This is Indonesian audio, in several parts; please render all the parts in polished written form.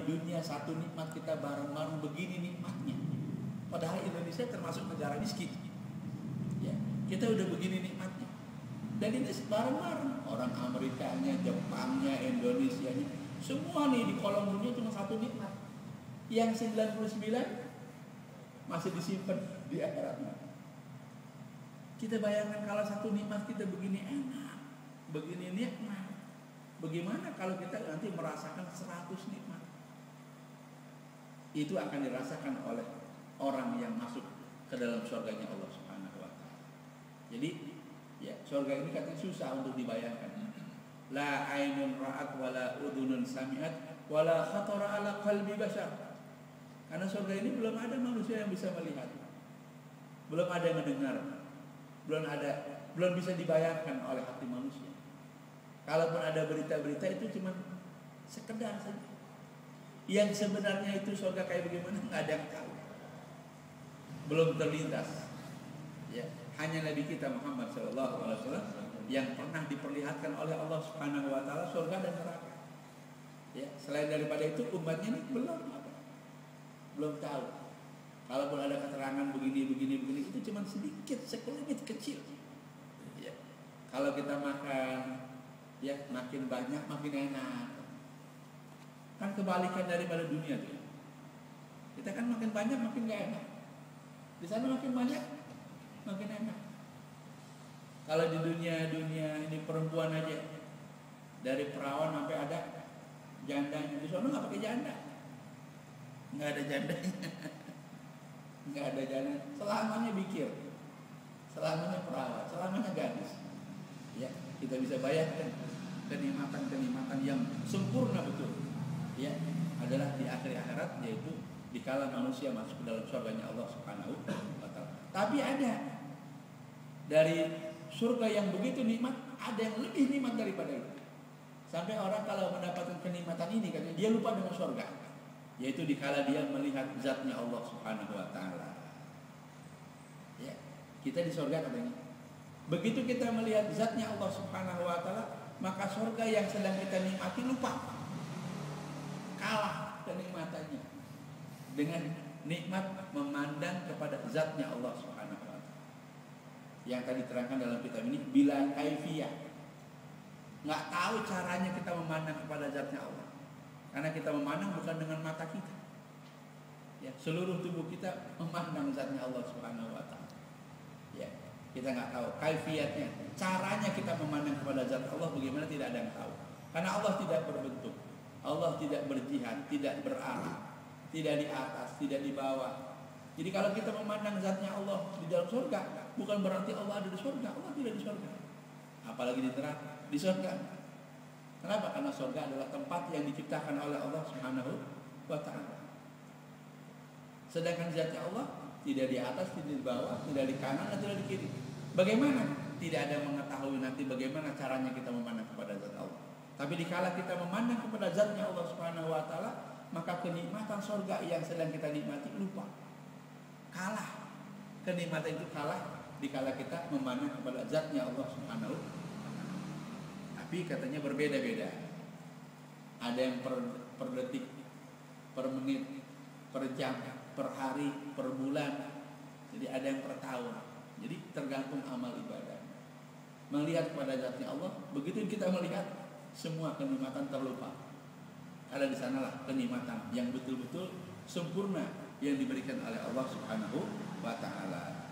dunia satu nikmat kita bareng-bareng begini nikmatnya. Padahal Indonesia termasuk negara miskin. Ya, kita udah begini nikmatnya. Dan ini bareng-bareng. Orang Amerikanya, Jepangnya, Indonesianya, semua nih di kolom dunia cuma satu nikmat. Yang 99 masih disimpan di akhiratnya. Kita bayangkan kalau satu nikmat kita begini enak, begini nikmat. Bagaimana kalau kita nanti merasakan 100 nikmat? Itu akan dirasakan oleh orang yang masuk ke dalam surganya Allah Subhanahu wa taala. Jadi, ya, surga ini katanya susah untuk dibayangkan. La ainun ra'at wala udhunun sami'at wala khatara ala qalbi bashar. Karena surga ini belum ada manusia yang bisa melihat. Belum ada yang mendengar. Belum bisa dibayangkan oleh hati manusia. Kalaupun ada berita-berita itu cuma sekedar saja. Yang sebenarnya itu surga kayak bagaimana nggak ada yang tahu. Belum terlintas. Ya, hanya Nabi kita Muhammad SAW yang pernah diperlihatkan oleh Allah Subhanahu Wa Taala surga dan neraka. Ya, selain daripada itu umatnya ini belum tahu. Kalaupun ada keterangan begini itu cuma sedikit, sekelumit kecil. Ya, kalau kita makan, ya makin banyak makin enak. Kan kebalikan daripada dunia tuh. Kita kan makin banyak makin gak enak. Di sana makin banyak makin enak. Kalau di dunia ini perempuan aja, dari perawan sampai ada jandanya. Di sana nggak pakai janda, nggak ada jandanya, nggak ada janda. Selamanya bikir, selamanya perawan, selamanya gadis. Ya, kita bisa bayangkan kenikmatan yang sempurna betul. Ya, adalah di akhir akhirat, yaitu dikala manusia masuk ke dalam surganya Allah Subhanahu wa taala. Tapi ada dari surga yang begitu nikmat, ada yang lebih nikmat daripada itu. Sampai orang kalau mendapatkan kenikmatan ini, katanya dia lupa dengan surga, yaitu dikala dia melihat zatnya Allah Subhanahu wa taala. Ya, kita di surga katanya. Begitu kita melihat zatnya Allah Subhanahu wa taala, maka surga yang sedang kita nikmati lupa. Kalah kenikmatannya dengan nikmat memandang kepada zatnya Allah Subhanahu wa taala. Yang tadi terangkan dalam kitab ini bila kaifiyah. Nggak tahu caranya kita memandang kepada zatnya Allah. Karena kita memandang bukan dengan mata kita. Ya, seluruh tubuh kita memandang zatnya Allah Subhanahu wa taala. Ya, kita nggak tahu kaifiyatnya. Caranya kita memandang kepada zat Allah bagaimana tidak ada yang tahu. Karena Allah tidak berbentuk. Allah tidak berjihad, tidak berarah, tidak di atas, tidak di bawah. Jadi kalau kita memandang zatnya Allah di dalam surga, bukan berarti Allah ada di surga. Allah tidak di surga. Apalagi di neraka, di surga. Kenapa? Karena surga adalah tempat yang diciptakan oleh Allah Subhanahu wa taala. Sedangkan zatnya Allah tidak di atas, tidak di bawah, tidak di kanan, dan tidak di kiri. Bagaimana? Tidak ada mengetahui nanti bagaimana caranya kita memandang kepada zat Allah. Tapi dikala kita memandang kepada zatnya Allah Subhanahu wa taala, maka kenikmatan surga yang sedang kita nikmati lupa. Kalah. Kenikmatan itu kalah dikala kita memandang kepada zatnya Allah Subhanahu wa taala. Tapi katanya berbeda-beda. Ada yang per detik, per menit, per jam, per hari, per bulan. Jadi ada yang per tahun. Jadi tergantung amal ibadah. Melihat kepada zatnya Allah, begitu kita melihat, semua kenikmatan terlupa. Ada di sanalah kenikmatan yang betul-betul sempurna yang diberikan oleh Allah Subhanahu wa taala.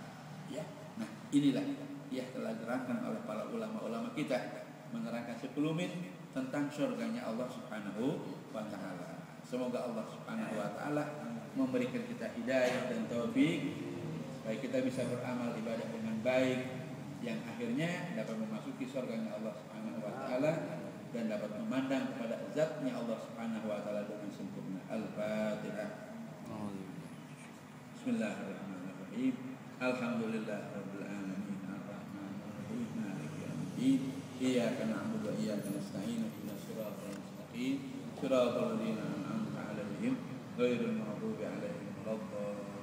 Ya. Nah, inilah yang telah diterangkan oleh para ulama-ulama kita, menerangkan sekelumit tentang surganya Allah Subhanahu wa taala. Semoga Allah Subhanahu wa taala memberikan kita hidayah dan taufik supaya kita bisa beramal ibadah dengan baik yang akhirnya dapat memasuki surganya Allah Subhanahu wa taala dan dapat memandang kepada zatnya Allah Subhanahu wa taala dengan sempurna. Al-Fatihah. Bismillahirrahmanirrahim. Alhamdulillahirabbil alamin. Arrahmanir rahim. Maliki yaumiddin. Iyyaka na'budu wa iyyaka nasta'in. Ihdinas siratal mustaqim. Siratal ladzina an'amta 'alaihim ghairil maghdubi 'alaihim waladdallin.